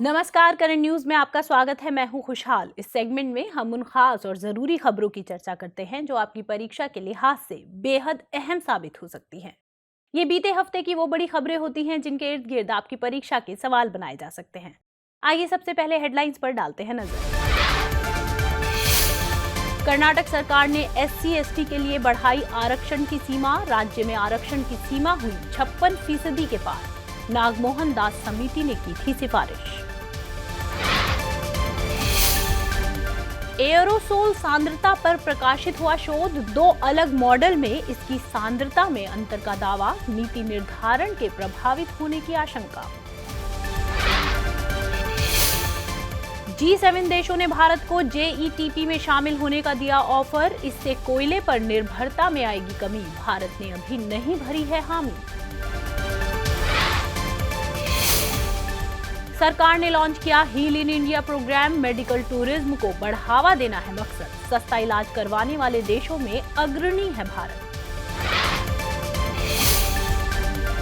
नमस्कार, current news में आपका स्वागत है। मैं हूं खुशहाल। इस सेगमेंट में हम उन खास और जरूरी खबरों की चर्चा करते हैं जो आपकी परीक्षा के लिहाज से बेहद अहम साबित हो सकती हैं। ये बीते हफ्ते की वो बड़ी खबरें होती हैं जिनके इर्द गिर्द आपकी परीक्षा के सवाल बनाए जा सकते हैं। आइए सबसे पहले हेडलाइंस पर डालते हैं नजर। कर्नाटक सरकार ने SC/ST के लिए बढ़ाई आरक्षण की सीमा। राज्य में आरक्षण की सीमा हुई 56% के पार। नागमोहन दास समिति ने की थी सिफारिश। एयरोसोल सांद्रता पर प्रकाशित हुआ शोध। 2 अलग मॉडल में इसकी सांद्रता में अंतर का दावा। नीति निर्धारण के प्रभावित होने की आशंका। G7 देशों ने भारत को JETP में शामिल होने का दिया ऑफर। इससे कोयले पर निर्भरता में आएगी कमी। भारत ने अभी नहीं भरी है हामी। सरकार ने लॉन्च किया heal in India programme. Medical tourism को बढ़ावा देना है मकसद। सस्ता इलाज करवाने वाले देशों में अग्रणी है भारत।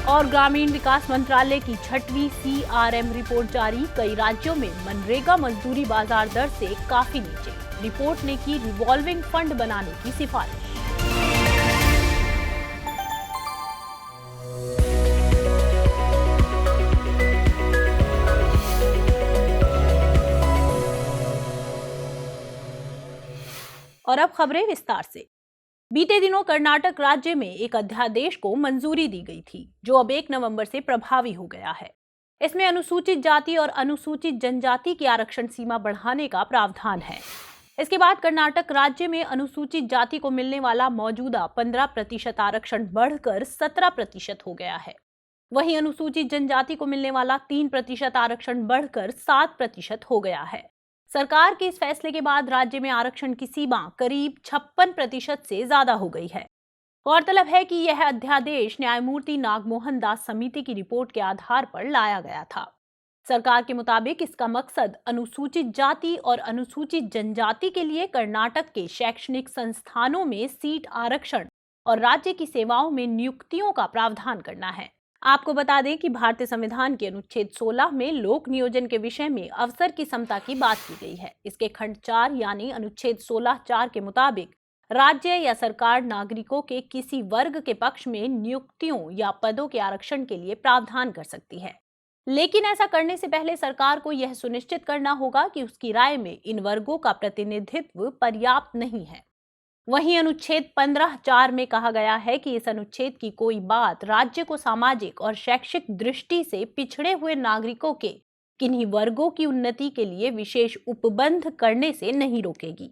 और ग्रामीण विकास मंत्रालय की 6वीं CRM रिपोर्ट जारी। कई राज्यों में मनरेगा मजदूरी बाजार दर से काफी नीचे। रिपोर्ट ने की रिवॉल्विंग फंड बनाने की सिफारिश। और अब खबरें विस्तार से। बीते दिनों कर्नाटक राज्य में एक अध्यादेश को मंजूरी दी गई थी जो अब 1 नवंबर से प्रभावी हो गया है। इसमें अनुसूचित जाति और अनुसूचित जनजाति की आरक्षण सीमा बढ़ाने का प्रावधान है। इसके बाद कर्नाटक राज्य में अनुसूचित जाति को मिलने वाला मौजूदा 15% आरक्षण बढ़कर 17% हो गया है। वहीं अनुसूचित जनजाति को मिलने वाला 3% आरक्षण बढ़कर 7% हो गया है। सरकार के इस फैसले के बाद राज्य में आरक्षण की सीमा करीब 56% से ज्यादा हो गई है। गौरतलब है कि यह अध्यादेश न्यायमूर्ति नागमोहन दास समिति की रिपोर्ट के आधार पर लाया गया था। सरकार के मुताबिक इसका मकसद अनुसूचित जाति और अनुसूचित जनजाति के लिए कर्नाटक के शैक्षणिक संस्थानों में सीट आरक्षण और राज्य की सेवाओं में नियुक्तियों का प्रावधान करना है। आपको बता दें कि भारतीय संविधान के अनुच्छेद 16 में लोक नियोजन के विषय में अवसर की समता की बात की गई है। इसके खंड 4 यानी अनुच्छेद 16(4) के मुताबिक राज्य या सरकार नागरिकों के किसी वर्ग के पक्ष में नियुक्तियों या पदों के आरक्षण के लिए प्रावधान कर सकती है। लेकिन ऐसा करने से पहले सरकार को यह सुनिश्चित करना होगा कि उसकी राय में इन वर्गों का प्रतिनिधित्व पर्याप्त नहीं है। वहीं अनुच्छेद 15(4) में कहा गया है कि इस अनुच्छेद की कोई बात राज्य को सामाजिक और शैक्षिक दृष्टि से पिछड़े हुए नागरिकों के किन्हीं वर्गों की उन्नति के लिए विशेष उपबंध करने से नहीं रोकेगी।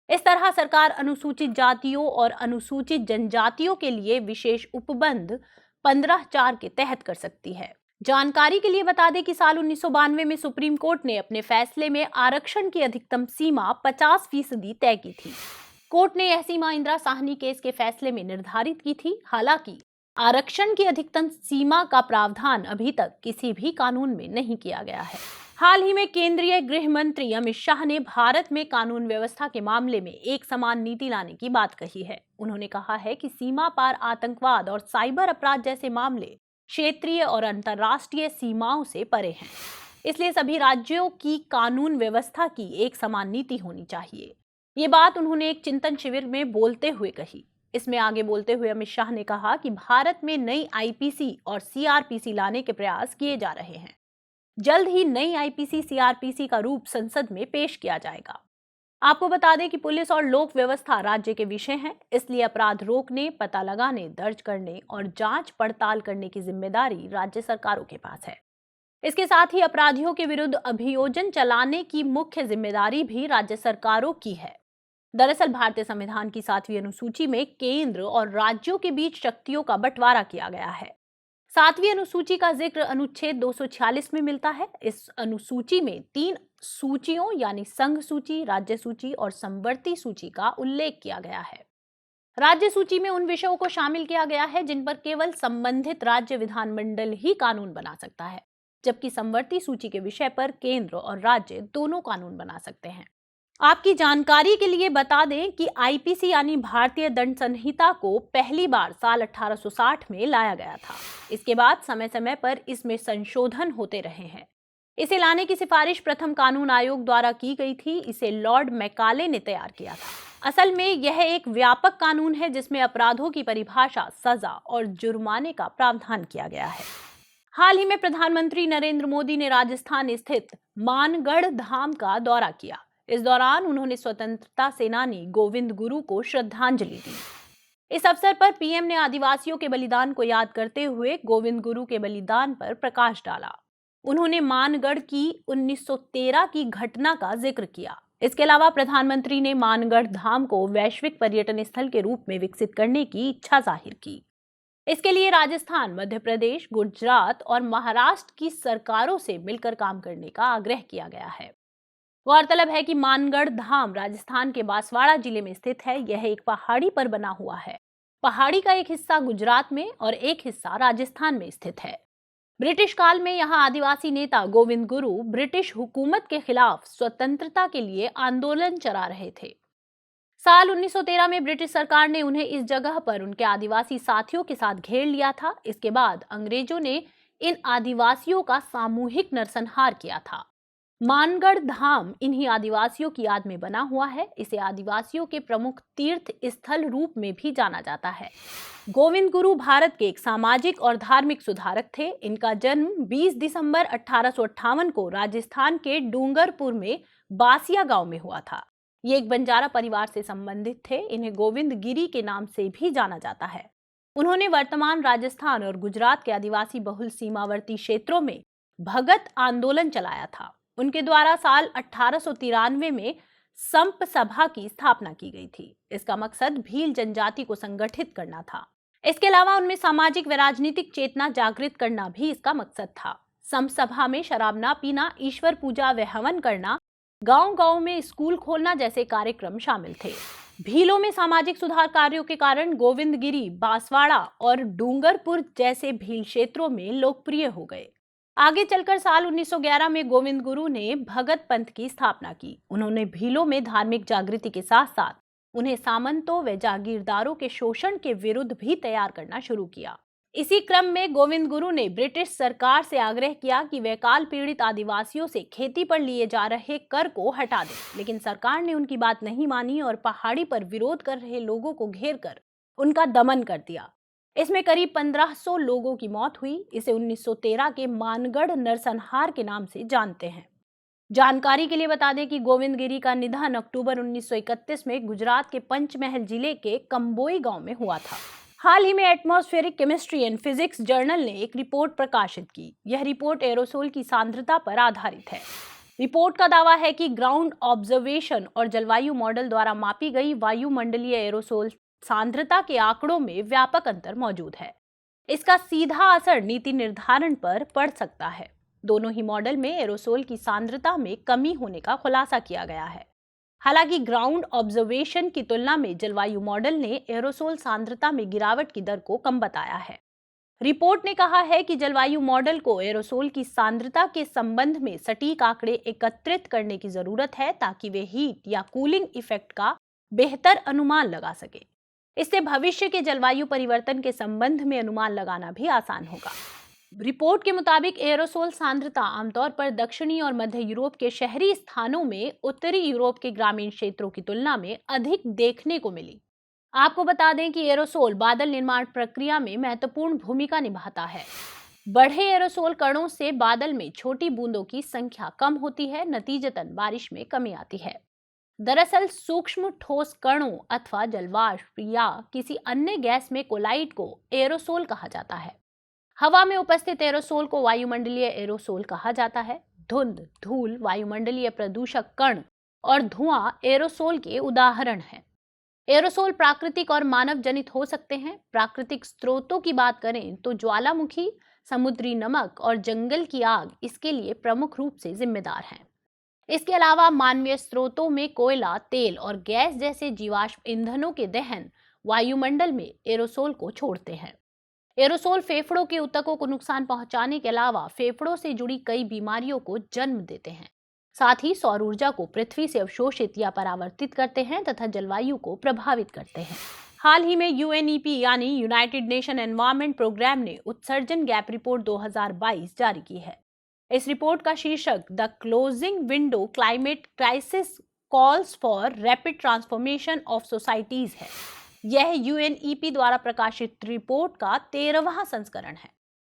इस तरह सरकार अनुसूचित जातियों और अनुसूचित जनजातियों के लिए विशेष उपबंध 15(4) के तहत कर सकती है। जानकारी के लिए बता दें कि साल 1992 में सुप्रीम कोर्ट ने अपने फैसले में आरक्षण की अधिकतम सीमा 50% तय की थी। कोर्ट ने यह सीमा इंदिरा साहनी केस के फैसले में निर्धारित की थी। हालांकि आरक्षण की अधिकतम सीमा का प्रावधान अभी तक किसी भी कानून में नहीं किया गया है। हाल ही में केंद्रीय गृह मंत्री अमित शाह ने भारत में कानून व्यवस्था के मामले में एक समान नीति लाने की बात कही है। उन्होंने कहा है कि सीमा पार आतंकवाद और साइबर अपराध जैसे मामले क्षेत्रीय और अंतर्राष्ट्रीय सीमाओं से परे हैं। इसलिए सभी राज्यों की कानून व्यवस्था की एक समान नीति होनी चाहिए। ये बात उन्होंने एक चिंतन शिविर में बोलते हुए कही। इसमें आगे बोलते हुए अमित शाह ने कहा कि भारत में नई IPC और CRPC लाने के प्रयास किए जा रहे हैं। जल्द ही नई IPC CRPC का रूप संसद में पेश किया जाएगा। आपको बता दें कि पुलिस और लोक व्यवस्था राज्य के विषय हैं, इसलिए अपराध रोकने, पता लगाने, दर्ज करने और जांच पड़ताल करने की जिम्मेदारी राज्य सरकारों के पास है। इसके साथ ही अपराधियों के विरुद्ध अभियोजन चलाने की मुख्य जिम्मेदारी भी राज्य सरकारों की है। दरअसल भारतीय संविधान की 7वीं अनुसूची में केंद्र और राज्यों के बीच शक्तियों का बंटवारा किया गया है। 7वीं अनुसूची का जिक्र अनुच्छेद 246 में मिलता है। इस अनुसूची में 3 सूचियों यानी संघ सूची, राज्य सूची और समवर्ती सूची का उल्लेख किया गया है। राज्य सूची में उन विषयों को शामिल किया गया है जिन पर केवल संबंधित राज्य विधानमंडल ही कानून बना सकता है, जबकि समवर्ती सूची के विषय पर केंद्र और राज्य दोनों कानून बना सकते हैं। आपकी जानकारी के लिए बता दें कि IPC यानी भारतीय दंड संहिता को पहली बार साल 1860 में लाया गया था। इसके बाद समय समय पर इसमें संशोधन होते रहे हैं। इसे लाने की सिफारिश प्रथम कानून आयोग द्वारा की गई थी। इसे लॉर्ड मैकाले ने तैयार किया था। असल में यह एक व्यापक कानून है जिसमें अपराधों की परिभाषा, सजा और जुर्माने का प्रावधान किया गया है। हाल ही में प्रधानमंत्री नरेंद्र मोदी ने राजस्थान स्थित मानगढ़ धाम का दौरा किया। इस दौरान उन्होंने स्वतंत्रता सेनानी गोविंद गुरु को श्रद्धांजलि दी। इस अवसर पर पीएम ने आदिवासियों के बलिदान को याद करते हुए गोविंद गुरु के बलिदान पर प्रकाश डाला। उन्होंने मानगढ़ की 1913 की घटना का जिक्र किया। इसके अलावा प्रधानमंत्री ने मानगढ़ धाम को वैश्विक पर्यटन स्थल के रूप में विकसित करने की इच्छा जाहिर की। इसके लिए राजस्थान, मध्य प्रदेश, गुजरात और महाराष्ट्र की सरकारों से मिलकर काम करने का आग्रह किया गया है। गौरतलब है कि मानगढ़ धाम राजस्थान के बांसवाड़ा जिले में स्थित है। यह एक पहाड़ी पर बना हुआ है। पहाड़ी का एक हिस्सा गुजरात में और एक हिस्सा राजस्थान में स्थित है। ब्रिटिश काल में यहाँ आदिवासी नेता गोविंद गुरु ब्रिटिश हुकूमत के खिलाफ स्वतंत्रता के लिए आंदोलन चला रहे थे। साल 1913 में ब्रिटिश सरकार ने उन्हें इस जगह पर उनके आदिवासी साथियों के साथ घेर लिया था। इसके बाद अंग्रेजों ने इन आदिवासियों का सामूहिक नरसंहार किया था। मानगढ़ धाम इन्हीं आदिवासियों की याद में बना हुआ है। इसे आदिवासियों के प्रमुख तीर्थ स्थल रूप में भी जाना जाता है। गोविंद गुरु भारत के एक सामाजिक और धार्मिक सुधारक थे। इनका जन्म 20 दिसंबर 1858 को राजस्थान के डूंगरपुर में बासिया गांव में हुआ था। ये एक बंजारा परिवार से संबंधित थे। इन्हें गोविंद गिरी के नाम से भी जाना जाता है। उन्होंने वर्तमान राजस्थान और गुजरात के आदिवासी बहुल सीमावर्ती क्षेत्रों में भगत आंदोलन चलाया था। उनके द्वारा साल 1893 में संप सभा की स्थापना की गई थी। इसका मकसद भील जनजाति को संगठित करना था। इसके अलावा उनमें सामाजिक व राजनीतिक चेतना जागृत करना भी इसका मकसद था। संप सभा में शराब न पीना, ईश्वर पूजा व हवन करना, गांव-गांव में स्कूल खोलना जैसे कार्यक्रम शामिल थे। भीलों में सामाजिक सुधार कार्यों के कारण गोविंद गिरी, बांसवाड़ा और डूंगरपुर जैसे भील क्षेत्रों में लोकप्रिय हो गए। आगे चलकर साल 1911 में गोविंद गुरु ने भगत पंथ की स्थापना की। उन्होंने भीलों में धार्मिक जागृति के साथ साथ उन्हें सामंतों व जागीरदारों के शोषण के विरुद्ध भी तैयार करना शुरू किया। इसी क्रम में गोविंद गुरु ने ब्रिटिश सरकार से आग्रह किया कि वे काल पीड़ित आदिवासियों से खेती पर लिए जा रहे कर को हटा दें, लेकिन सरकार ने उनकी बात नहीं मानी और पहाड़ी पर विरोध कर रहे लोगों को घेर कर उनका दमन कर दिया। इसमें करीब 1500 लोगों की मौत हुई। इसे 1913 के मानगढ़ नरसंहार के नाम से जानते हैं। जानकारी के लिए बता दें कि गोविंद गिरी का निधन अक्टूबर 1931 में गुजरात के पंचमहल जिले के कंबोई गांव में हुआ था। हाल ही में atmospheric chemistry and physics journal ने एक रिपोर्ट प्रकाशित की। यह रिपोर्ट एरोसोल की सांद्रता पर आधारित है। रिपोर्ट का दावा है कि ग्राउंड ऑब्जर्वेशन और जलवायु मॉडल द्वारा मापी गई वायुमंडलीय एरोसोल सांद्रता के आंकड़ों में व्यापक अंतर मौजूद है। इसका सीधा असर नीति निर्धारण पर पड़ सकता है। दोनों ही मॉडल में एरोसोल की सांद्रता में कमी होने का खुलासा किया गया है। हालांकि ग्राउंड ऑब्जर्वेशन की तुलना में जलवायु मॉडल ने एरोसोल सांद्रता में गिरावट की दर को कम बताया है। रिपोर्ट ने कहा है कि जलवायु मॉडल को एरोसोल की सांद्रता के संबंध में सटीक आंकड़े एकत्रित करने की जरूरत है ताकि वे हीट या कूलिंग इफेक्ट का बेहतर अनुमान लगा सके। इससे भविष्य के जलवायु परिवर्तन के संबंध में अनुमान लगाना भी आसान होगा। रिपोर्ट के मुताबिक एरोसोल सांद्रता आमतौर पर दक्षिणी और मध्य यूरोप के शहरी स्थानों में उत्तरी यूरोप के ग्रामीण क्षेत्रों की तुलना में अधिक देखने को मिली। आपको बता दें कि एरोसोल बादल निर्माण प्रक्रिया में महत्वपूर्ण भूमिका निभाता है। बढ़े एरोसोल कणों से बादल में छोटी बूंदों की संख्या कम होती है, नतीजतन बारिश में कमी आती है। दरअसल सूक्ष्म ठोस कणों अथवा जलवाष्प या किसी अन्य गैस में कोलाइड को एरोसोल कहा जाता है। हवा में उपस्थित एरोसोल को वायुमंडलीय एरोसोल कहा जाता है। धुंध, धूल, वायुमंडलीय प्रदूषक कण और धुआं एरोसोल के उदाहरण हैं। एरोसोल प्राकृतिक और मानव जनित हो सकते हैं। प्राकृतिक स्रोतों की बात करें तो ज्वालामुखी, समुद्री नमक और जंगल की आग इसके लिए प्रमुख रूप से जिम्मेदार हैं। इसके अलावा मानवीय स्रोतों में कोयला, तेल और गैस जैसे जीवाश्म ईंधनों के दहन वायुमंडल में एरोसोल को छोड़ते हैं। एरोसोल फेफड़ों के ऊतकों को नुकसान पहुंचाने के अलावा फेफड़ों से जुड़ी कई बीमारियों को जन्म देते हैं। साथ ही सौर ऊर्जा को पृथ्वी से अवशोषित या परावर्तित करते हैं तथा जलवायु को प्रभावित करते हैं। हाल ही में यूएनईपी यानी यूनाइटेड नेशन एनवायरनमेंट प्रोग्राम ने उत्सर्जन गैप रिपोर्ट 2022 जारी की है। इस रिपोर्ट का शीर्षक the closing window climate crisis calls for rapid transformation of societies है। यह यूएनईपी द्वारा प्रकाशित रिपोर्ट का 13वां संस्करण है।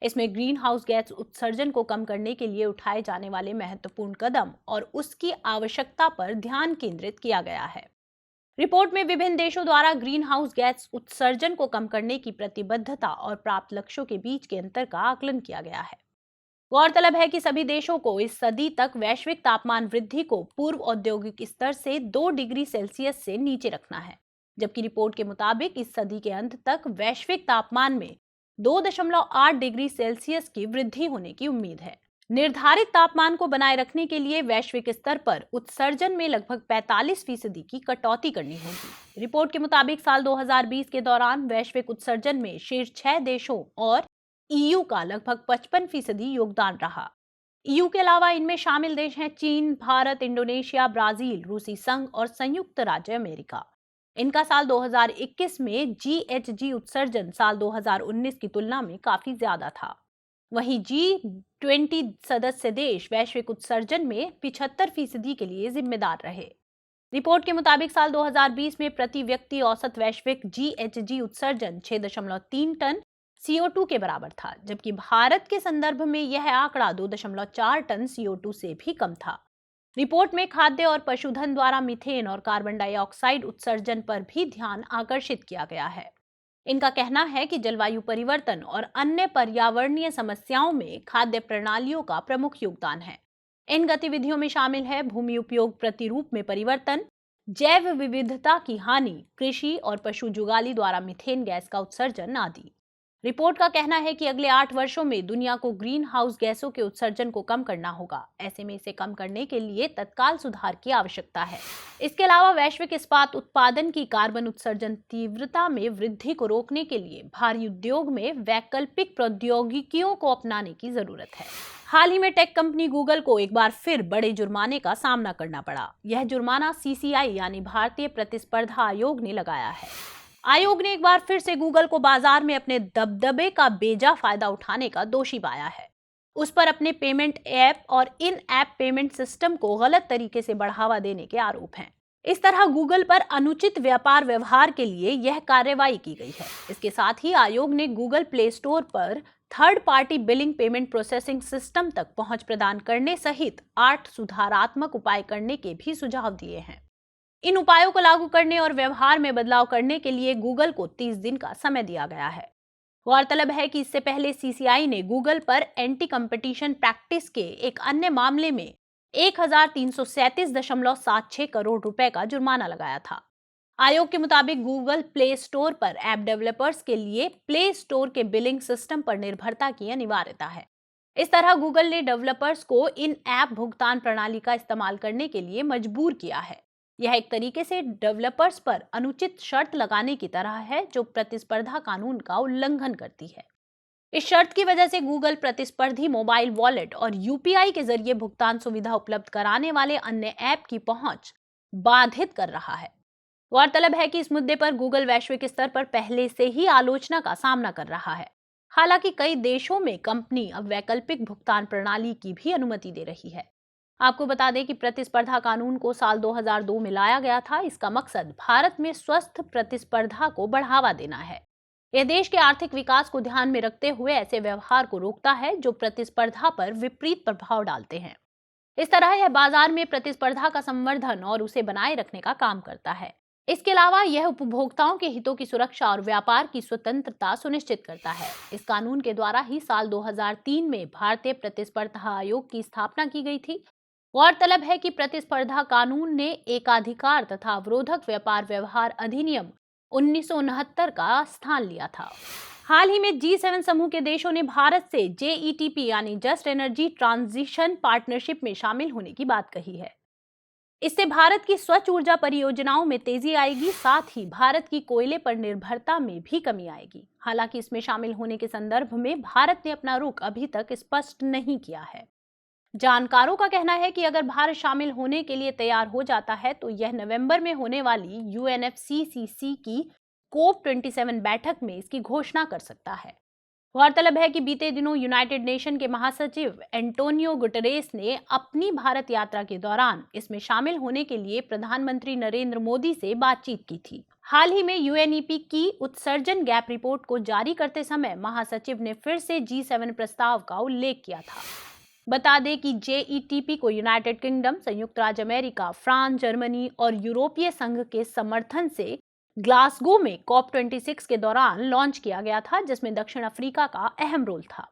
इसमें ग्रीन हाउस गैस उत्सर्जन को कम करने के लिए उठाए जाने वाले महत्वपूर्ण कदम और उसकी आवश्यकता पर ध्यान केंद्रित किया गया है। रिपोर्ट में विभिन्न देशों द्वारा ग्रीन हाउस गैस उत्सर्जन को कम करने की प्रतिबद्धता और प्राप्त लक्ष्यों के बीच के अंतर का आकलन किया गया है। गौरतलब है कि सभी देशों को इस सदी तक वैश्विक तापमान वृद्धि को पूर्व औद्योगिक स्तर से 2 डिग्री सेल्सियस से नीचे रखना है, जबकि रिपोर्ट के मुताबिक इस सदी के अंत तक वैश्विक तापमान में 2.8 डिग्री सेल्सियस की वृद्धि होने की उम्मीद है। निर्धारित तापमान को बनाए रखने के लिए वैश्विक स्तर पर उत्सर्जन में लगभग 45% की कटौती करनी होगी। रिपोर्ट के मुताबिक साल 2020 के दौरान वैश्विक उत्सर्जन में शीर्ष 6 देशों और ईयू का लगभग 55% योगदान रहा। ईयू के अलावा इनमें शामिल देश हैं चीन, भारत, इंडोनेशिया, ब्राजील, रूसी संघ और संयुक्त राज्य अमेरिका। इनका साल 2021 में जीएचजी उत्सर्जन साल 2019 की तुलना में काफी ज्यादा था। वहीं G20 सदस्य देश वैश्विक उत्सर्जन में 75% के लिए जिम्मेदार रहे। रिपोर्ट के मुताबिक साल 2020 में प्रति व्यक्ति औसत वैश्विक जीएचजी उत्सर्जन 6.3 टन CO2 के बराबर था, जबकि भारत के संदर्भ में यह आंकड़ा 2.4 टन CO2 से भी कम था। रिपोर्ट में खाद्य और पशुधन द्वारा मीथेन और कार्बन डाइऑक्साइड उत्सर्जन पर भी ध्यान आकर्षित किया गया है। इनका कहना है कि जलवायु परिवर्तन और अन्य पर्यावरणीय समस्याओं में खाद्य प्रणालियों का प्रमुख योगदान है। इन गतिविधियों में शामिल है भूमि उपयोग प्रतिरूप में परिवर्तन, जैव विविधता की हानि, कृषि और पशु जुगाली द्वारा मीथेन गैस का उत्सर्जन आदि। रिपोर्ट का कहना है कि अगले 8 वर्षों में दुनिया को ग्रीन हाउस गैसों के उत्सर्जन को कम करना होगा। ऐसे में इसे कम करने के लिए तत्काल सुधार की आवश्यकता है। इसके अलावा वैश्विक इस्पात उत्पादन की कार्बन उत्सर्जन तीव्रता में वृद्धि को रोकने के लिए भारी उद्योग में वैकल्पिक प्रौद्योगिकियों को अपनाने की जरूरत है। हाल ही में टेक कंपनी गूगल को एक बार फिर बड़े जुर्माने का सामना करना पड़ा। यह जुर्माना CCI यानी भारतीय प्रतिस्पर्धा आयोग ने लगाया है। आयोग ने एक बार फिर से गूगल को बाजार में अपने दबदबे का बेजा फायदा उठाने का दोषी पाया है। उस पर अपने पेमेंट ऐप और इन ऐप पेमेंट सिस्टम को गलत तरीके से बढ़ावा देने के आरोप हैं। इस तरह गूगल पर अनुचित व्यापार व्यवहार के लिए यह कार्रवाई की गई है। इसके साथ ही आयोग ने गूगल प्ले स्टोर पर third party billing payment processing system तक पहुंच प्रदान करने सहित 8 सुधारात्मक उपाय करने के भी सुझाव दिए हैं। इन उपायों को लागू करने और व्यवहार में बदलाव करने के लिए गूगल को 30 दिन का समय दिया गया है। गौरतलब है कि इससे पहले CCI ने गूगल पर एंटी कंपटीशन प्रैक्टिस के एक अन्य मामले में 1337.76 करोड़ रुपए का जुर्माना लगाया था। आयोग के मुताबिक गूगल प्ले स्टोर पर ऐप डेवलपर्स के लिए प्ले स्टोर के बिलिंग सिस्टम पर निर्भरता की अनिवार्यता है। इस तरह गूगल ने डेवलपर्स को इन ऐप भुगतान प्रणाली का इस्तेमाल करने के लिए मजबूर किया है। यह एक तरीके से डेवलपर्स पर अनुचित शर्त लगाने की तरह है, जो प्रतिस्पर्धा कानून का उल्लंघन करती है। इस शर्त की वजह से गूगल प्रतिस्पर्धी मोबाइल वॉलेट और UPI के जरिए भुगतान सुविधा उपलब्ध कराने वाले अन्य ऐप की पहुंच बाधित कर रहा है। गौरतलब है कि इस मुद्दे पर गूगल वैश्विक स्तर पर पहले से ही आलोचना का सामना कर रहा है। हालांकि कई देशों में कंपनी अब वैकल्पिक भुगतान प्रणाली की भी अनुमति दे रही है। आपको बता दें कि प्रतिस्पर्धा कानून को साल 2002 में लाया गया था। इसका मकसद भारत में स्वस्थ प्रतिस्पर्धा को बढ़ावा देना है। यह देश के आर्थिक विकास को ध्यान में रखते हुए ऐसे व्यवहार को रोकता है जो प्रतिस्पर्धा पर विपरीत प्रभाव डालते हैं। इस तरह यह बाजार में प्रतिस्पर्धा का संवर्धन और उसे बनाए रखने का काम करता है। इसके अलावा यह उपभोक्ताओं के हितों की सुरक्षा और व्यापार की स्वतंत्रता सुनिश्चित करता है। इस कानून के द्वारा ही साल 2003 में भारतीय प्रतिस्पर्धा आयोग की स्थापना की गई थी। गौरतलब है कि प्रतिस्पर्धा कानून ने एकाधिकार तथा अवरोधक व्यापार व्यवहार अधिनियम 1969 का स्थान लिया था। हाल ही में G7 समूह के देशों ने भारत से JETP यानी जस्ट एनर्जी ट्रांजिशन पार्टनरशिप में शामिल होने की बात कही है। इससे भारत की स्वच्छ ऊर्जा परियोजनाओं में तेजी आएगी, साथ ही भारत की कोयले पर निर्भरता में भी कमी आएगी। हालांकि इसमें शामिल होने के संदर्भ में भारत ने अपना रुख अभी तक स्पष्ट नहीं किया है। जानकारों का कहना है कि अगर भारत शामिल होने के लिए तैयार हो जाता है तो यह नवंबर में होने वाली UNFCCC की COP27 बैठक में इसकी घोषणा कर सकता है। गौरतलब है कि बीते दिनों यूनाइटेड नेशन के महासचिव एंटोनियो गुटेरेस ने अपनी भारत यात्रा के दौरान इसमें शामिल होने के लिए प्रधानमंत्री नरेंद्र मोदी से बातचीत की थी। हाल ही में यूएनईपी की उत्सर्जन गैप रिपोर्ट को जारी करते समय महासचिव ने फिर से G7 प्रस्ताव का उल्लेख किया था। बता दें कि जेईटीपी को यूनाइटेड किंगडम, संयुक्त राज्य अमेरिका, फ्रांस, जर्मनी और यूरोपीय संघ के समर्थन से ग्लासगो में COP26 के दौरान लॉन्च किया गया था, जिसमें दक्षिण अफ्रीका का अहम रोल था।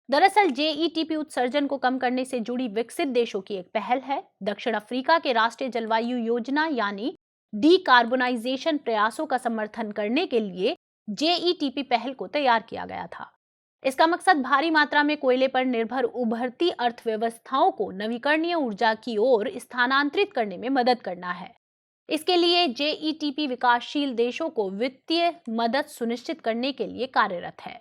दरअसल जेईटीपी उत्सर्जन को कम करने से जुड़ी विकसित देशों की एक पहल है। दक्षिण अफ्रीका के राष्ट्रीय जलवायु योजना यानी डीकार्बोनाइजेशन प्रयासों का समर्थन करने के लिए जेईटीपी पहल को तैयार किया गया था। इसका मकसद भारी मात्रा में कोयले पर निर्भर उभरती अर्थव्यवस्थाओं को नवीकरणीय ऊर्जा की ओर स्थानांतरित करने में मदद करना है। इसके लिए जेईटीपी विकासशील देशों को वित्तीय मदद सुनिश्चित करने के लिए कार्यरत है।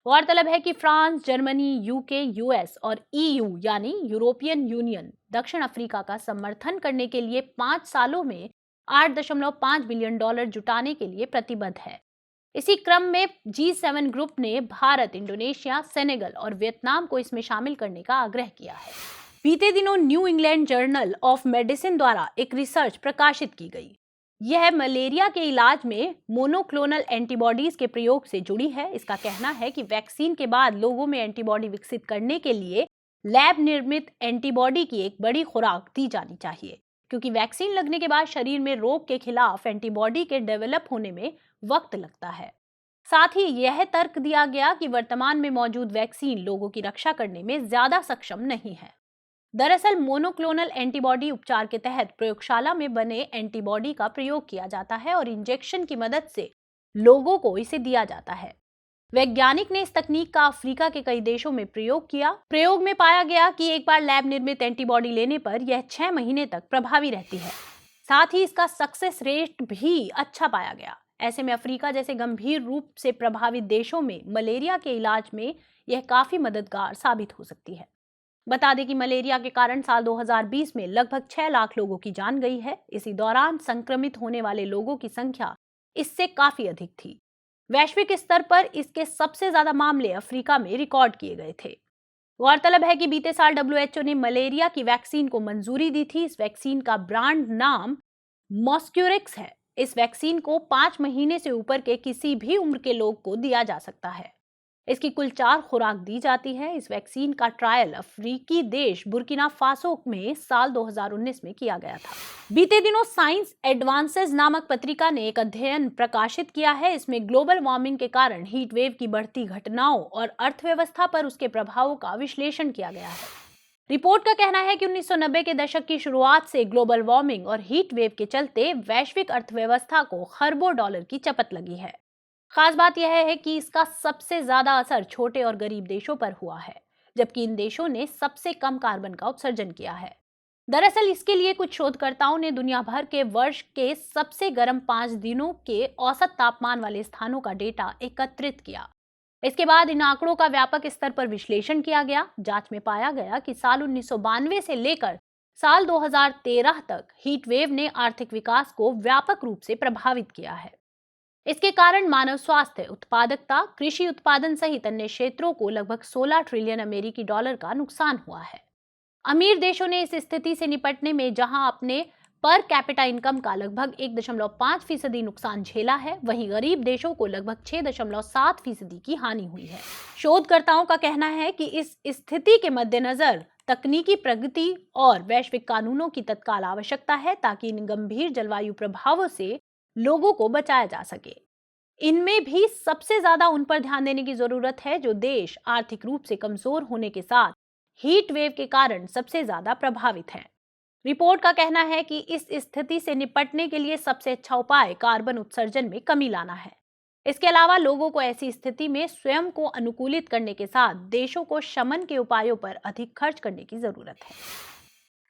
गौरतलब है कि फ्रांस, जर्मनी, यूके, यूएस और ईयू यानी यूरोपियन यूनियन दक्षिण अफ्रीका का समर्थन करने के लिए 5 सालों में $8.5 बिलियन जुटाने के लिए प्रतिबद्ध है। इसी क्रम में G7 ग्रुप ने भारत, इंडोनेशिया, सेनेगल और वियतनाम को इसमें शामिल करने का आग्रह किया है। बीते दिनों new England journal of medicine द्वारा एक रिसर्च प्रकाशित की गई। यह मलेरिया के इलाज में मोनोक्लोनल एंटीबॉडीज के प्रयोग से जुड़ी है। इसका कहना है कि वैक्सीन के बाद लोगों में एंटीबॉडी विकसित करने के लिए लैब निर्मित एंटीबॉडी की एक बड़ी खुराक दी जानी चाहिए, क्योंकि वैक्सीन लगने के बाद शरीर में रोग के खिलाफ एंटीबॉडी के डेवलप होने में वक्त लगता है। साथ ही यह तर्क दिया गया कि वर्तमान में मौजूद वैक्सीन लोगों की रक्षा करने में ज्यादा सक्षम नहीं है। दरअसल मोनोक्लोनल एंटीबॉडी उपचार के तहत प्रयोगशाला में बने एंटीबॉडी का प्रयोग किया जाता है और इंजेक्शन की मदद से लोगों को इसे दिया जाता है। वैज्ञानिक ने इस तकनीक का अफ्रीका के कई देशों में प्रयोग किया। प्रयोग में पाया गया कि एक बार लैब निर्मित एंटीबॉडी लेने पर यह 6 महीने तक प्रभावी रहती है। साथ ही इसका सक्सेस रेट भी अच्छा पाया गया। ऐसे में अफ्रीका जैसे गंभीर रूप से प्रभावित देशों में मलेरिया के इलाज में यह काफी मददगार साबित हो सकती है। बता दें कि मलेरिया के कारण साल 2020 में लगभग 6 लाख लोगों की जान गई है। इसी दौरान संक्रमित होने वाले लोगों की संख्या इससे काफी अधिक थी। वैश्विक स्तर पर इसके सबसे ज्यादा मामले अफ्रीका में रिकॉर्ड किए गए थे। गौरतलब है कि बीते साल WHO ने मलेरिया की वैक्सीन को मंजूरी दी थी। इस वैक्सीन का ब्रांड नाम मॉस्क्यूरिक्स है। इस वैक्सीन को 5 महीने से ऊपर के किसी भी उम्र के लोग को दिया जा सकता है। इसकी कुल 4 खुराक दी जाती है। इस वैक्सीन का ट्रायल अफ्रीकी देश बुर्किना फासो में साल 2019 में किया गया था। बीते दिनों साइंस एडवांसेस नामक पत्रिका ने एक अध्ययन प्रकाशित किया है। इसमें ग्लोबल वार्मिंग के कारण हीट वेव की बढ़ती घटनाओं और अर्थव्यवस्था पर उसके प्रभावों का विश्लेषण किया गया है। रिपोर्ट का कहना है कि 1990 के दशक की शुरुआत से ग्लोबल वार्मिंग और हीट वेव के चलते वैश्विक अर्थव्यवस्था को खरबों डॉलर की चपत लगी है। खास बात यह है कि इसका सबसे ज्यादा असर छोटे और गरीब देशों पर हुआ है, जबकि इन देशों ने सबसे कम कार्बन का उत्सर्जन किया है। दरअसल इसके लिए कुछ शोधकर्ताओं ने दुनिया भर के वर्ष के सबसे गर्म 5 दिनों के औसत तापमान वाले स्थानों का डेटा एकत्रित किया। इसके बाद इन आंकड़ों का व्यापक स्तर पर विश्लेषण किया गया। जांच में पाया गया कि साल 1992 से लेकर साल 2013 तक हीट वेव ने आर्थिक विकास को व्यापक रूप से प्रभावित किया है। इसके कारण मानव स्वास्थ्य, उत्पादकता, कृषि उत्पादन सहित अन्य क्षेत्रों को लगभग 16 ट्रिलियन अमेरिकी डॉलर का नुकसान हुआ है। अमीर देशों ने इस स्थिति से निपटने में जहां अपने पर कैपिटा इनकम का लगभग 1.5% नुकसान झेला है, वहीं गरीब देशों को लगभग 6.7% की हानि हुई है। शोधकर्ताओं का कहना है कि इस स्थिति के मद्देनजर तकनीकी प्रगति और वैश्विक कानूनों की तत्काल आवश्यकता है, ताकि इन गंभीर जलवायु प्रभावों से लोगों को बचाया जा सके। इनमें भी सबसे ज्यादा उन पर ध्यान देने की जरूरत है जो देश आर्थिक रूप से कमजोर होने के साथ हीट वेव के कारण सबसे ज्यादा प्रभावित हैं। रिपोर्ट का कहना है कि इस स्थिति से निपटने के लिए सबसे अच्छा उपाय कार्बन उत्सर्जन में कमी लाना है। इसके अलावा लोगों को ऐसी स्थिति में स्वयं को अनुकूलित करने के साथ देशों को शमन के उपायों पर अधिक खर्च करने की जरूरत है।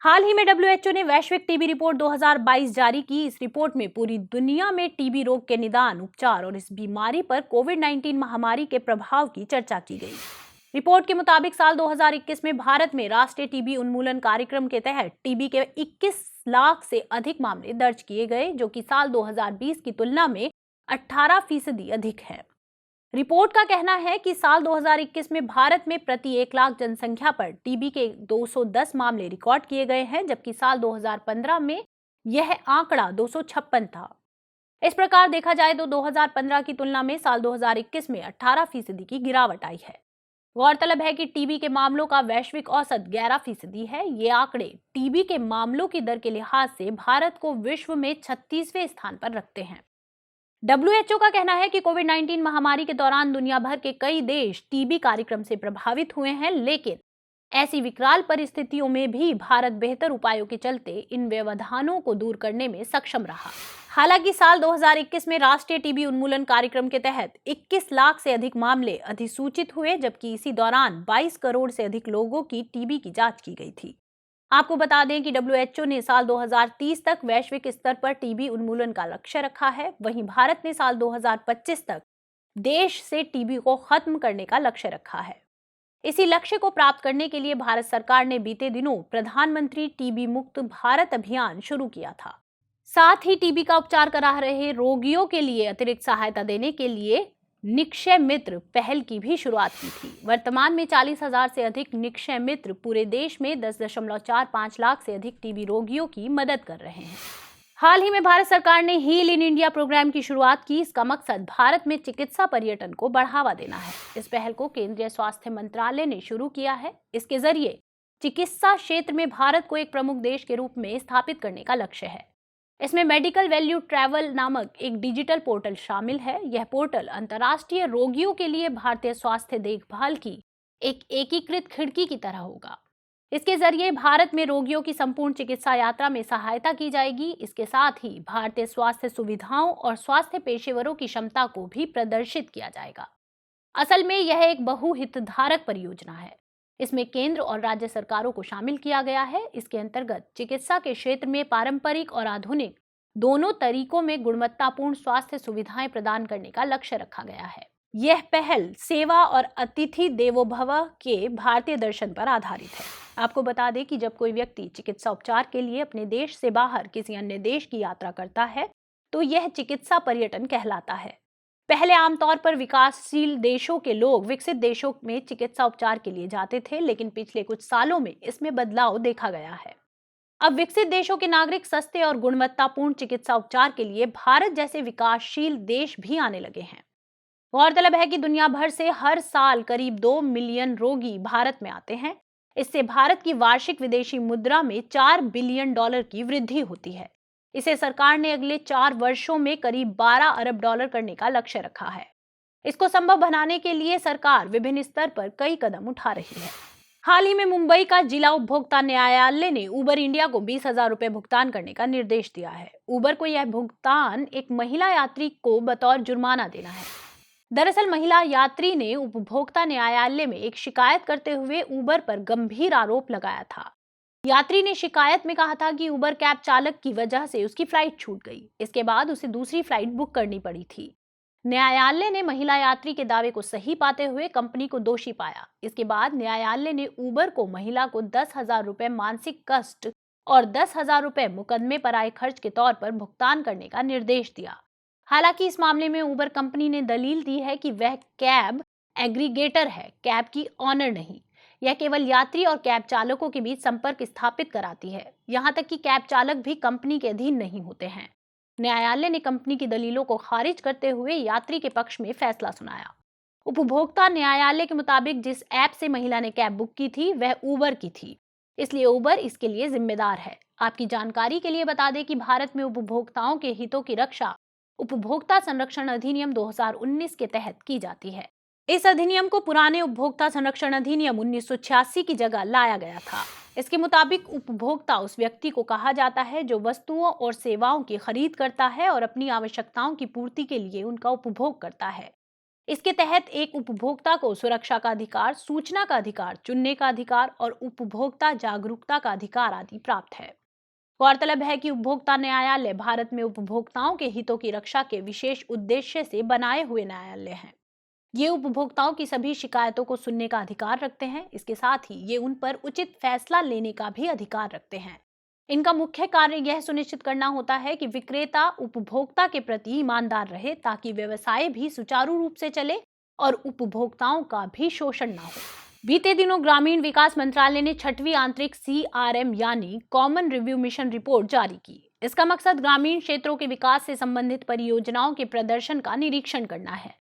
हाल ही में WHO ने वैश्विक टीबी रिपोर्ट 2022 जारी की। इस रिपोर्ट में पूरी दुनिया में टीबी रोग के निदान, उपचार और इस बीमारी पर कोविड-19 महामारी के प्रभाव की चर्चा की गई। रिपोर्ट के मुताबिक साल 2021 में भारत में राष्ट्रीय टीबी उन्मूलन कार्यक्रम के तहत टीबी के 21 लाख से अधिक मामले दर्ज किए गए, जो कि साल 2020 की तुलना में 18% अधिक है। रिपोर्ट का कहना है कि साल 2021 में भारत में प्रति 1 लाख जनसंख्या पर टीबी के 210 मामले रिकॉर्ड किए गए हैं, जबकि साल 2015 में यह आंकड़ा 256 था। इस प्रकार देखा जाए तो 2015 की तुलना में साल 2021 में 18% की गिरावट आई है। गौरतलब है कि टीबी के मामलों का वैश्विक औसत 11% है। ये आंकड़े टीबी के मामलों की दर के लिहाज से भारत को विश्व में 36वें स्थान पर रखते हैं। WHO का कहना है कि कोविड-19 महामारी के दौरान दुनिया भर के कई देश टीबी कार्यक्रम से प्रभावित हुए हैं, लेकिन ऐसी विकराल परिस्थितियों में भी भारत बेहतर उपायों के चलते इन व्यवधानों को दूर करने में सक्षम रहा। हालांकि साल 2021 में राष्ट्रीय टीबी उन्मूलन कार्यक्रम के तहत 21 लाख से अधिक मामले अधिसूचित हुए, जबकि इसी दौरान 22 करोड़ से अधिक लोगों की टीबी की जांच की गई थी। आपको बता दें कि WHO ने साल 2030 तक वैश्विक स्तर पर टीबी उन्मूलन का लक्ष्य रखा है। वहीं भारत ने साल 2025 तक देश से टीबी को खत्म करने का लक्ष्य रखा है। इसी लक्ष्य को प्राप्त करने के लिए भारत सरकार ने बीते दिनों प्रधानमंत्री टीबी मुक्त भारत अभियान शुरू किया था। साथ ही टीबी का उपचार करा रहे रोगियों के लिए अतिरिक्त सहायता देने के लिए निक्षय मित्र पहल की भी शुरुआत की थी। वर्तमान में 40,000 से अधिक निक्षय मित्र पूरे देश में 10.45 लाख से अधिक टीबी रोगियों की मदद कर रहे हैं। हाल ही में भारत सरकार ने हील इन इंडिया प्रोग्राम की शुरुआत की। इसका मकसद भारत में चिकित्सा पर्यटन को बढ़ावा देना है। इस पहल को केंद्रीय स्वास्थ्य मंत्रालय ने शुरू किया है। इसके जरिए चिकित्सा क्षेत्र में भारत को एक प्रमुख देश के रूप में स्थापित करने का लक्ष्य है। इसमें मेडिकल वैल्यू ट्रैवल नामक एक डिजिटल पोर्टल शामिल है। यह पोर्टल अंतर्राष्ट्रीय रोगियों के लिए भारतीय स्वास्थ्य देखभाल की एक एकीकृत खिड़की की तरह होगा। इसके जरिए भारत में रोगियों की संपूर्ण चिकित्सा यात्रा में सहायता की जाएगी। इसके साथ ही भारतीय स्वास्थ्य सुविधाओं और स्वास्थ्य पेशेवरों की क्षमता को भी प्रदर्शित किया जाएगा। असल में यह एक बहुहितधारक परियोजना है। इसमें केंद्र और राज्य सरकारों को शामिल किया गया है। इसके अंतर्गत चिकित्सा के क्षेत्र में पारंपरिक और आधुनिक दोनों तरीकों में गुणवत्तापूर्ण स्वास्थ्य सुविधाएं प्रदान करने का लक्ष्य रखा गया है। यह पहल सेवा और अतिथि देवो भव के भारतीय दर्शन पर आधारित है। आपको बता दें कि जब कोई व्यक्ति चिकित्सा उपचार के लिए अपने देश से बाहर किसी अन्य देश की यात्रा करता है तो यह चिकित्सा पर्यटन कहलाता है। पहले आमतौर पर विकासशील देशों के लोग विकसित देशों में चिकित्सा उपचार के लिए जाते थे, लेकिन पिछले कुछ सालों में इसमें बदलाव देखा गया है। अब विकसित देशों के नागरिक सस्ते और गुणवत्तापूर्ण चिकित्सा उपचार के लिए भारत जैसे विकासशील देश भी आने लगे हैं। गौरतलब है कि दुनिया भर से हर साल करीब 2 मिलियन रोगी भारत में आते हैं। इससे भारत की वार्षिक विदेशी मुद्रा में $4 बिलियन की वृद्धि होती है। इसे सरकार ने अगले 4 वर्षों में करीब $12 अरब करने का लक्ष्य रखा है। इसको संभव बनाने के लिए सरकार विभिन्न स्तर पर कई कदम उठा रही है। हाल ही में मुंबई का जिला उपभोक्ता न्यायालय ने उबर इंडिया को 20,000 रुपए भुगतान करने का निर्देश दिया है। उबर को यह भुगतान एक महिला यात्री को बतौर जुर्माना देना है। दरअसल महिला यात्री ने उपभोक्ता न्यायालय में एक शिकायत करते हुए उबर पर गंभीर आरोप लगाया था। यात्री ने शिकायत में कहा था कि उबर कैब चालक की वजह से उसकी फ्लाइट छूट गई। इसके बाद उसे दूसरी फ्लाइट बुक करनी पड़ी थी। न्यायालय ने महिला यात्री के दावे को सही पाते हुए कंपनी को दोषी पाया। इसके बाद न्यायालय ने उबर को महिला को 10,000 रुपए मानसिक कष्ट और 10,000 रुपए मुकदमे पर आए खर्च के तौर पर भुगतान करने का निर्देश दिया। हालांकि इस मामले में उबर कंपनी ने दलील दी है कि वह कैब एग्रीगेटर है, कैब की ऑनर नहीं। यह केवल यात्री और कैब चालकों के बीच संपर्क स्थापित कराती है। यहां तक कि कैब चालक भी कंपनी के अधीन नहीं होते हैं। न्यायालय ने कंपनी की दलीलों को खारिज करते हुए यात्री के पक्ष में फैसला सुनाया। उपभोक्ता न्यायालय के मुताबिक जिस ऐप से महिला ने कैब बुक की थी वह उबर की थी, इसलिए उबर इसके लिए जिम्मेदार है। आपकी जानकारी के लिए बता दें कि भारत में उपभोक्ताओं के हितों की रक्षा उपभोक्ता संरक्षण अधिनियम 2019 के तहत की जाती है। इस अधिनियम को पुराने उपभोक्ता संरक्षण अधिनियम 1986 की जगह लाया गया था। इसके मुताबिक उपभोक्ता उस व्यक्ति को कहा जाता है जो वस्तुओं और सेवाओं की खरीद करता है और अपनी आवश्यकताओं की पूर्ति के लिए उनका उपभोग करता है। इसके तहत एक उपभोक्ता को सुरक्षा का अधिकार, सूचना का अधिकार, चुनने का अधिकार और उपभोक्ता जागरूकता का अधिकार आदि प्राप्त है। गौरतलब है कि उपभोक्ता न्यायालय भारत में उपभोक्ताओं के हितों की रक्षा के विशेष उद्देश्य से बनाए हुए न्यायालय हैं। ये उपभोक्ताओं की सभी शिकायतों को सुनने का अधिकार रखते हैं। इसके साथ ही ये उन पर उचित फैसला लेने का भी अधिकार रखते हैं। इनका मुख्य कार्य यह सुनिश्चित करना होता है कि विक्रेता उपभोक्ता के प्रति ईमानदार रहे ताकि व्यवसाय भी सुचारू रूप से चले और उपभोक्ताओं का भी शोषण न हो। बीते दिनों ग्रामीण विकास मंत्रालय ने 6वीं आंतरिक CRM यानी कॉमन रिव्यू मिशन रिपोर्ट जारी की। इसका मकसद ग्रामीण क्षेत्रों के विकास से संबंधित परियोजनाओं के प्रदर्शन का निरीक्षण करना है।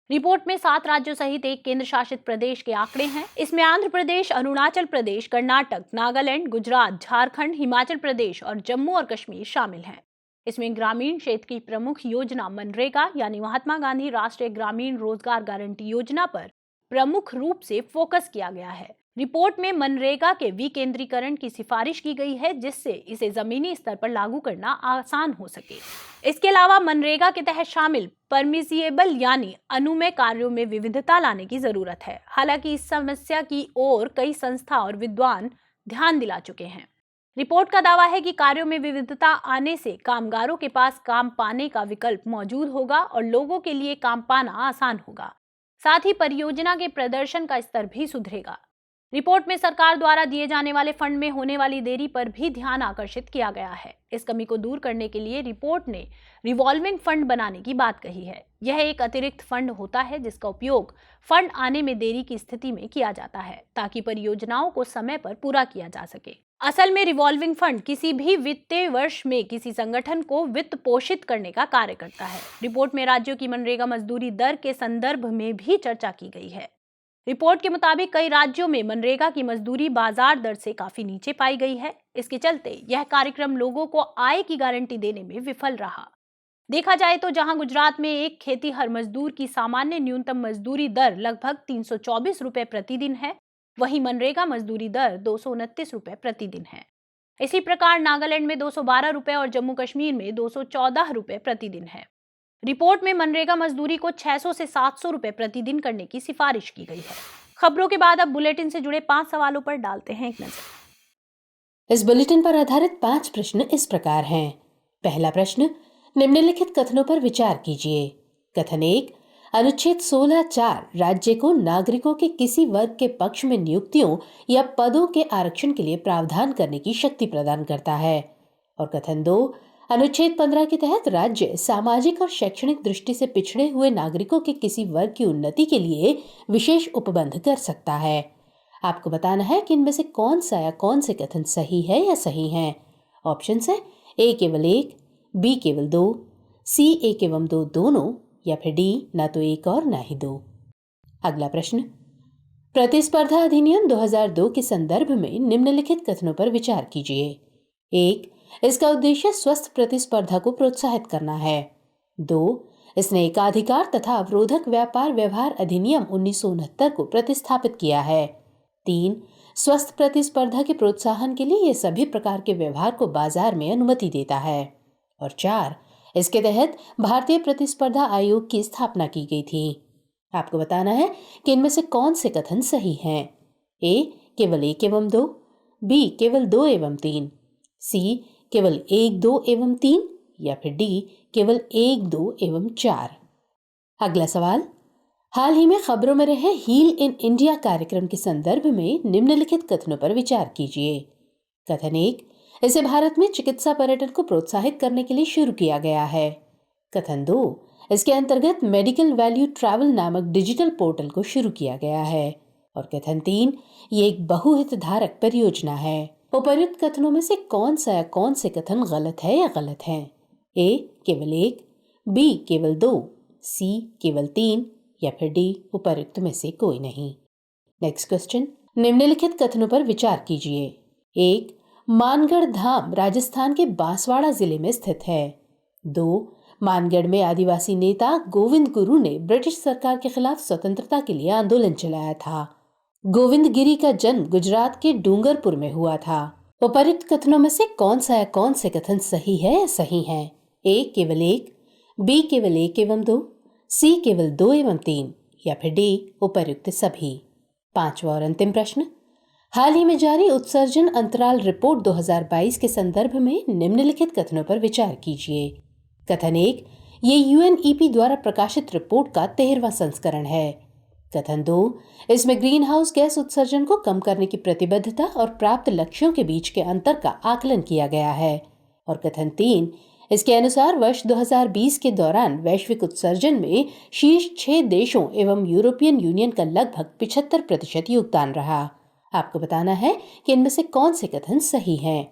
रिपोर्ट में 7 राज्यों सहित एक केंद्र शासित प्रदेश के आंकड़े हैं। इसमें आंध्र प्रदेश, अरुणाचल प्रदेश, कर्नाटक, नागालैंड, गुजरात, झारखंड, हिमाचल प्रदेश और जम्मू और कश्मीर शामिल हैं। इसमें ग्रामीण क्षेत्र की प्रमुख योजना मनरेगा यानी महात्मा गांधी राष्ट्रीय ग्रामीण रोजगार गारंटी योजना पर प्रमुख रूप से फोकस किया गया है। रिपोर्ट में मनरेगा के विकेंद्रीकरण की सिफारिश की गई है, जिससे इसे जमीनी स्तर पर लागू करना आसान हो सके। इसके अलावा मनरेगा के तहत शामिल परमिसिएबल यानी अनुमेय कार्यों में विविधता लाने की जरूरत है। हालांकि इस समस्या की ओर कई संस्था और विद्वान ध्यान दिला चुके हैं। रिपोर्ट का दावा है कि कार्यों में विविधता आने से कामगारों के पास काम पाने का विकल्प मौजूद होगा और लोगों के लिए काम पाना आसान होगा। साथ ही परियोजना के प्रदर्शन का स्तर भी सुधरेगा। रिपोर्ट में सरकार द्वारा दिए जाने वाले फंड में होने वाली देरी पर भी ध्यान आकर्षित किया गया है। इस कमी को दूर करने के लिए रिपोर्ट ने रिवॉल्विंग फंड बनाने की बात कही है। यह एक अतिरिक्त फंड होता है जिसका उपयोग फंड आने में देरी की स्थिति में किया जाता है, ताकि परियोजनाओं को समय पर पूरा किया जा सके। असल में रिवॉल्विंग फंड किसी भी वित्तीय वर्ष में किसी संगठन को वित्त पोषित करने का कार्य करता है। रिपोर्ट में राज्यों की मनरेगा मजदूरी दर के संदर्भ में भी चर्चा की गई है। रिपोर्ट के मुताबिक कई राज्यों में मनरेगा की मजदूरी बाजार दर से काफी नीचे पाई गई है। इसके चलते यह कार्यक्रम लोगों को आय की गारंटी देने में विफल रहा। देखा जाए तो जहां गुजरात में एक खेतीहर मजदूर की सामान्य न्यूनतम मजदूरी दर लगभग 324 रुपए प्रतिदिन है, वहीं मनरेगा मजदूरी दर 229 रुपए प्रतिदिन है। इसी प्रकार नागालैंड में 212 रुपए और जम्मू कश्मीर में 214 रुपए प्रतिदिन है। रिपोर्ट में मनरेगा मजदूरी को 600 से 700 रुपए प्रतिदिन करने की सिफारिश की गई है। खबरों के बाद अब बुलेटिन से जुड़े 5 सवालों पर डालते हैं एक नजर। इस बुलेटिन पर आधारित 5 प्रश्न इस प्रकार हैं। पहला प्रश्न, निम्नलिखित कथनों पर विचार कीजिए। कथन 1, अनुच्छेद 16(4) राज्य को नागरिकों के किसी वर्ग के पक्ष में नियुक्तियों या पदों के आरक्षण के लिए प्रावधान करने की शक्ति प्रदान करता है। और कथन 2, अनुच्छेद 15 के तहत राज्य सामाजिक और शैक्षणिक दृष्टि से पिछड़े हुए नागरिकों के किसी वर्ग की उन्नति के लिए विशेष उपबंध कर सकता है। आपको बताना है कि इनमें से कौन सा या कौन से कथन सही है या सही हैं। ऑप्शन है ए केवल 1, बी केवल 2, सी 1 एवं 2 दोनों, या फिर डी ना तो 1 और ना ही 2। अगला प्रश्न, प्रतिस्पर्धा अधिनियम 2002 के संदर्भ में निम्नलिखित कथनों पर विचार कीजिए। 1, इसका उद्देश्य स्वस्थ प्रतिस्पर्धा को प्रोत्साहित करना है। 2, इसने एकाधिकार तथा अवरोधक व्यापार व्यवहार अधिनियम 1969 को प्रतिस्थापित किया है। 3, स्वस्थ प्रतिस्पर्धा के प्रोत्साहन के लिए यह सभी प्रकार के व्यवहार को बाजार में अनुमति देता है। और 4, इसके तहत भारतीय प्रतिस्पर्धा आयोग की स्थापना की गई थी। आपको बताना है कि इनमें से कौन से कथन सही हैं। ए केवल 1 एवं 2, बी केवल 2 एवं 3, सी केवल 1, 2 एवं 3, या फिर डी केवल 1, 2 एवं 4। अगला सवाल, हाल ही में खबरों में रहे हील इन इंडिया कार्यक्रम के संदर्भ में निम्नलिखित कथनों पर विचार कीजिए। कथन 1, इसे भारत में चिकित्सा पर्यटन को प्रोत्साहित करने के लिए शुरू किया गया है। कथन 2, इसके अंतर्गत मेडिकल वैल्यू ट्रैवल नामक डिजिटल पोर्टल को शुरू किया गया है। और कथन 3, ये एक बहुहितधारक परियोजना है। उपर्युक्त कथनों में से कौन सा या कौन से कथन गलत है या गलत है। ए केवल 1, बी केवल 2, सी केवल 3, या फिर डी उपर्युक्त में से कोई नहीं। नेक्स्ट क्वेश्चन, निम्नलिखित कथनों पर विचार कीजिए। 1, मानगढ़ धाम राजस्थान के बांसवाड़ा जिले में स्थित है। 2, मानगढ़ में आदिवासी नेता गोविंद गुरु ने ब्रिटिश सरकार के खिलाफ स्वतंत्रता के लिए आंदोलन चलाया था। गोविंद गिरी का जन्म गुजरात के डूंगरपुर में हुआ था। उपर्युक्त कथनों में से कौन सा या कौन से कथन सही है या सही हैं। ए केवल 1, बी केवल 1 एवं 2, सी केवल 2 एवं 3, या फिर डी उपर्युक्त सभी। 5वां और अंतिम प्रश्न, हाल ही में जारी उत्सर्जन अंतराल रिपोर्ट 2022 के संदर्भ में निम्नलिखित कथनों पर विचार कीजिए। कथन 1, ये UNEP द्वारा प्रकाशित रिपोर्ट का 13वां संस्करण है। कथन 2, इसमें ग्रीन हाउस गैस उत्सर्जन को कम करने की प्रतिबद्धता और प्राप्त लक्ष्यों के बीच के अंतर का आकलन किया गया है। और कथन 3, इसके अनुसार वर्ष 2020 के दौरान वैश्विक उत्सर्जन में शीर्ष 6 देशों एवं यूरोपियन यूनियन का लगभग 75% योगदान रहा। आपको बताना है कि इनमें से कौन से कथन सही हैं।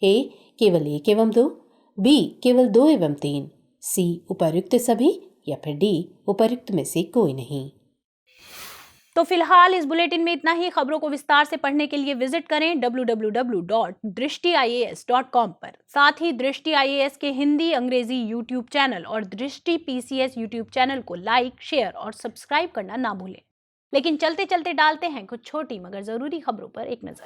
ए, केवल 1 एवं 2, बी, केवल 2 एवं 3, सी, उपर्युक्त सभी, या फिर डी, उपर्युक्त में से कोई नहीं। तो फिलहाल इस बुलेटिन में इतना ही। खबरों को विस्तार से पढ़ने के लिए विजिट करें www.drishtiias.com पर। साथ ही दृष्टि IAS के हिंदी अंग्रेजी यूट्यूब चैनल और दृष्टि PCS यूट्यूब चैनल को लाइक, शेयर और सब्सक्राइब करना ना भूलें। लेकिन चलते चलते डालते हैं कुछ छोटी मगर जरूरी खबरों पर एक नजर।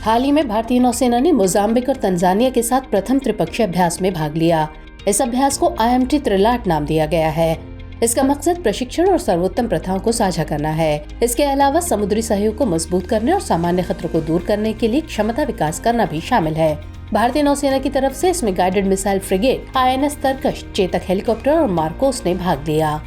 हाल ही में भारतीय नौसेना ने मोजाम्बिक और तंजानिया के साथ प्रथम त्रिपक्षीय अभ्यास में भाग लिया। इस अभ्यास को IMT त्रिलाट नाम दिया गया है। इसका मकसद प्रशिक्षण और सर्वोत्तम प्रथाओं को साझा करना है। इसके अलावा समुद्री सहयोग को मजबूत करने और सामान्य खतरों को दूर करने के लिए क्षमता विकास करना भी शामिल है। भारतीय नौसेना की तरफ से इसमें guided missile frigate, INS Tarkash, Chetak helicopter और मार्कोस ने भाग लिया।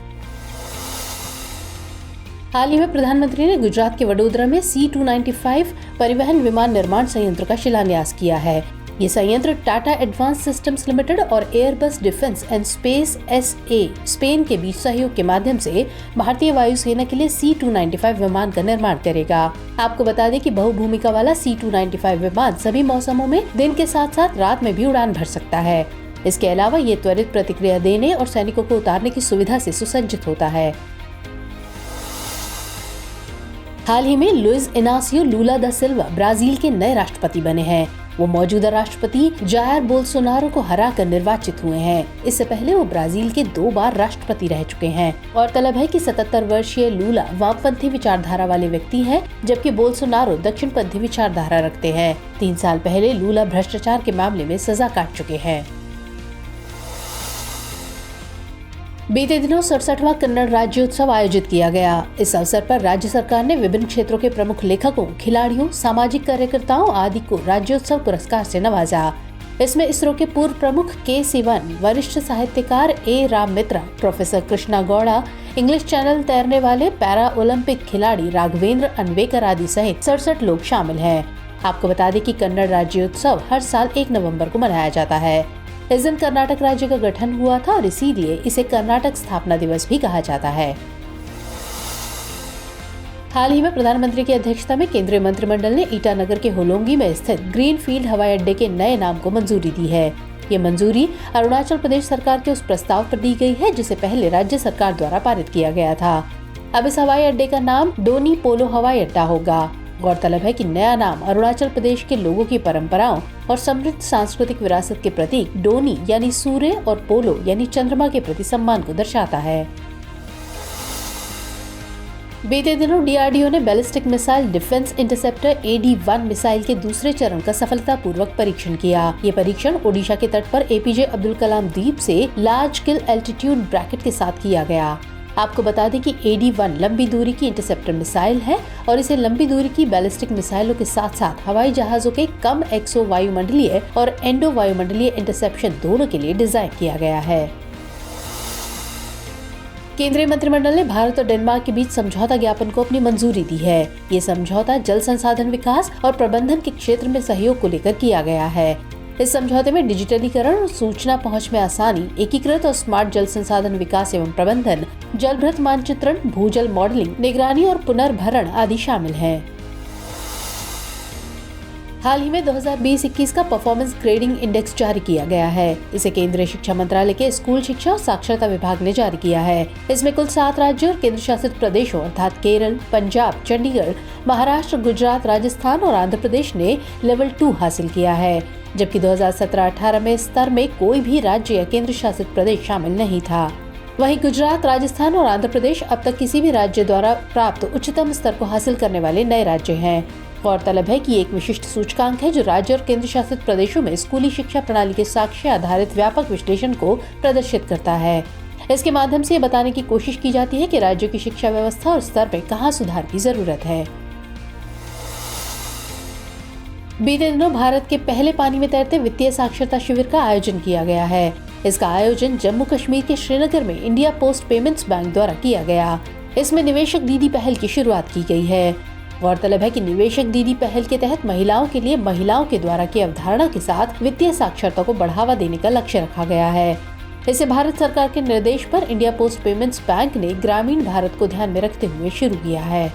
हाल ही में प्रधानमंत्री ने गुजरात के वडोदरा में C-295 परिवहन विमान निर्माण संयंत्र का शिलान्यास किया है। ये संयंत्र टाटा एडवांस सिस्टम्स लिमिटेड और Airbus defence and space SA Spain के बीच सहयोग के माध्यम से भारतीय वायुसेना के लिए C-295 विमान का निर्माण करेगा। आपको बता दें कि बहुभूमिका वाला C-295 विमान सभी मौसमों में दिन के साथ साथ रात में भी उड़ान भर सकता है। इसके अलावा ये त्वरित प्रतिक्रिया देने और सैनिकों को उतारने की सुविधा से सुसज्जित होता है। हाल ही में लुइस इनासियो लूला दा सिल्वा ब्राजील के नए राष्ट्रपति बने हैं। वो मौजूदा राष्ट्रपति जायर बोल्सोनारो को हराकर निर्वाचित हुए हैं। इससे पहले वो ब्राजील के 2 बार राष्ट्रपति रह चुके हैं। गौरतलब है कि 77 वर्षीय लूला वामपंथी विचारधारा वाले व्यक्ति हैं, जबकि बोल्सोनारो दक्षिणपंथी विचारधारा रखते हैं। 3 साल पहले लूला भ्रष्टाचार के मामले में सजा काट चुके हैं। बीते दिनों 67वां कन्नड़ राज्योत्सव आयोजित किया गया। इस अवसर पर राज्य सरकार ने विभिन्न क्षेत्रों के प्रमुख लेखकों, खिलाड़ियों, सामाजिक कार्यकर्ताओं आदि को राज्योत्सव पुरस्कार से नवाजा। इसमें इसरो के पूर्व प्रमुख K सिवन, वरिष्ठ साहित्यकार A Ram Mitra, professor Krishna Gowda, English channel तैरने वाले पैरा ओलंपिक खिलाड़ी राघवेंद्र अनवेकर आदि सहित 67 लोग शामिल हैं। आपको बता दें कि कन्नड़ राज्योत्सव हर साल 1 नवंबर को मनाया जाता है। इस दिन कर्नाटक राज्य का गठन हुआ था और इसीलिए इसे कर्नाटक स्थापना दिवस भी कहा जाता है। हाल ही में प्रधानमंत्री की अध्यक्षता में केंद्रीय मंत्रिमंडल ने ईटानगर के होलोंगी में स्थित ग्रीनफील्ड हवाई अड्डे के नए नाम को मंजूरी दी है। ये मंजूरी अरुणाचल प्रदेश सरकार के उस प्रस्ताव पर दी गई है जिसे पहले राज्य सरकार द्वारा पारित किया गया था। अब इस हवाई अड्डे का नाम डोनी पोलो हवाई अड्डा होगा। गौरतलब है कि नया नाम अरुणाचल प्रदेश के लोगों की परंपराओं और समृद्ध सांस्कृतिक विरासत के प्रतीक डोनी यानी सूर्य और पोलो यानी चंद्रमा के प्रति सम्मान को दर्शाता है। बीते दिनों DRDO ने ballistic missile defence interceptor AD-1 missile के दूसरे चरण का सफलतापूर्वक परीक्षण किया। ये परीक्षण ओडिशा के तट पर APJ अब्दुल कलाम द्वीप से लार्ज किल एल्टीट्यूड ब्रैकेट के साथ किया गया। आपको बता दें कि AD-1 लंबी दूरी की इंटरसेप्टर मिसाइल है और इसे लंबी दूरी की बैलिस्टिक मिसाइलों के साथ साथ हवाई जहाजों के कम एक्सो वायुमंडलीय और एंडो वायुमंडलीय इंटरसेप्शन दोनों के लिए डिजाइन किया गया है। केंद्रीय मंत्रिमंडल ने भारत और डेनमार्क के बीच समझौता ज्ञापन को अपनी मंजूरी दी है। ये समझौता जल संसाधन विकास और प्रबंधन के क्षेत्र में सहयोग को लेकर किया गया है। इस समझौते में डिजिटलीकरण और सूचना पहुंच में आसानी, एकीकृत और स्मार्ट जल संसाधन विकास एवं प्रबंधन, जलभृत मानचित्रण, भूजल मॉडलिंग, निगरानी और पुनर्भरण आदि शामिल हैं। हाल ही में 2020-21 का परफॉर्मेंस ग्रेडिंग इंडेक्स जारी किया गया है। इसे केंद्रीय शिक्षा मंत्रालय के स्कूल शिक्षा और साक्षरता विभाग ने जारी किया है। इसमें कुल 7 राज्यों और केंद्र शासित प्रदेशों अर्थात केरल, पंजाब, चंडीगढ़, महाराष्ट्र, गुजरात, राजस्थान और आंध्र प्रदेश ने लेवल 2 हासिल किया है, जबकि 2017-18 में स्तर में कोई भी राज्य या केंद्र शासित प्रदेश शामिल नहीं था। वहीं गुजरात, राजस्थान और आंध्र प्रदेश अब तक किसी भी राज्य द्वारा प्राप्त उच्चतम स्तर को हासिल करने वाले नए राज्य हैं। गौरतलब है कि एक विशिष्ट सूचकांक है जो राज्य और केंद्र शासित प्रदेशों में स्कूली शिक्षा प्रणाली के साक्ष्य आधारित व्यापक विश्लेषण को प्रदर्शित करता है। इसके माध्यम से ये बताने की कोशिश की जाती है कि राज्यों की शिक्षा व्यवस्था और स्तर में कहाँ सुधार की जरूरत है। बीते दिनों भारत के पहले पानी में तैरते वित्तीय साक्षरता शिविर का आयोजन किया गया है। इसका आयोजन जम्मू कश्मीर के श्रीनगर में इंडिया पोस्ट पेमेंट्स बैंक द्वारा किया गया। इसमें निवेशक दीदी पहल की शुरुआत की गई है। गौरतलब है कि निवेशक दीदी पहल के तहत महिलाओं के लिए महिलाओं के द्वारा की अवधारणा के साथ वित्तीय साक्षरता को बढ़ावा देने का लक्ष्य रखा गया है। इसे भारत सरकार के निर्देश पर इंडिया पोस्ट पेमेंट्स बैंक ने ग्रामीण भारत को ध्यान में रखते हुए शुरू किया है।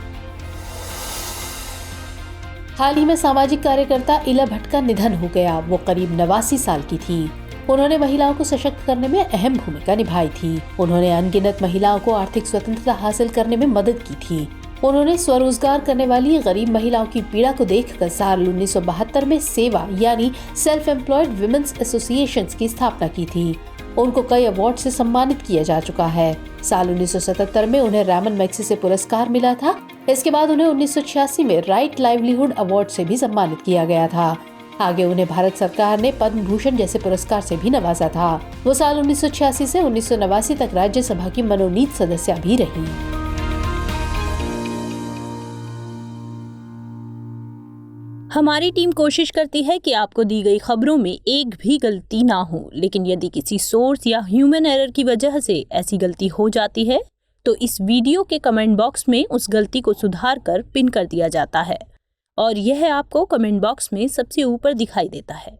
हाल ही में सामाजिक कार्यकर्ता इला भट्ट का निधन हो गया। वो करीब 89 साल की थी। उन्होंने महिलाओं को सशक्त करने में अहम भूमिका निभाई थी। उन्होंने अनगिनत महिलाओं को आर्थिक स्वतंत्रता हासिल करने में मदद की थी। उन्होंने स्वरोजगार करने वाली गरीब महिलाओं की पीड़ा को देखकर साल 1972 में सेवा यानी सेल्फ एम्प्लॉयड विमेंस एसोसिएशंस की स्थापना की थी। उनको कई अवार्ड से सम्मानित किया जा चुका है। साल 1977 में उन्हें रैमन मैग्सेसे से पुरस्कार मिला था। इसके बाद उन्हें 1986 में राइट लाइवलीहुड अवार्ड से भी सम्मानित किया गया था। आगे उन्हें भारत सरकार ने पद्म भूषण जैसे पुरस्कार से भी नवाजा था। वो साल 1986 से 1989 तक राज्यसभा की मनोनीत सदस्य भी रही। हमारी टीम कोशिश करती है कि आपको दी गई खबरों में एक भी गलती ना हो, लेकिन यदि किसी सोर्स या ह्यूमन एरर की वजह से ऐसी गलती हो जाती है तो इस वीडियो के कमेंट बॉक्स में उस गलती को सुधार कर पिन कर दिया जाता है और यह आपको कमेंट बॉक्स में सबसे ऊपर दिखाई देता है।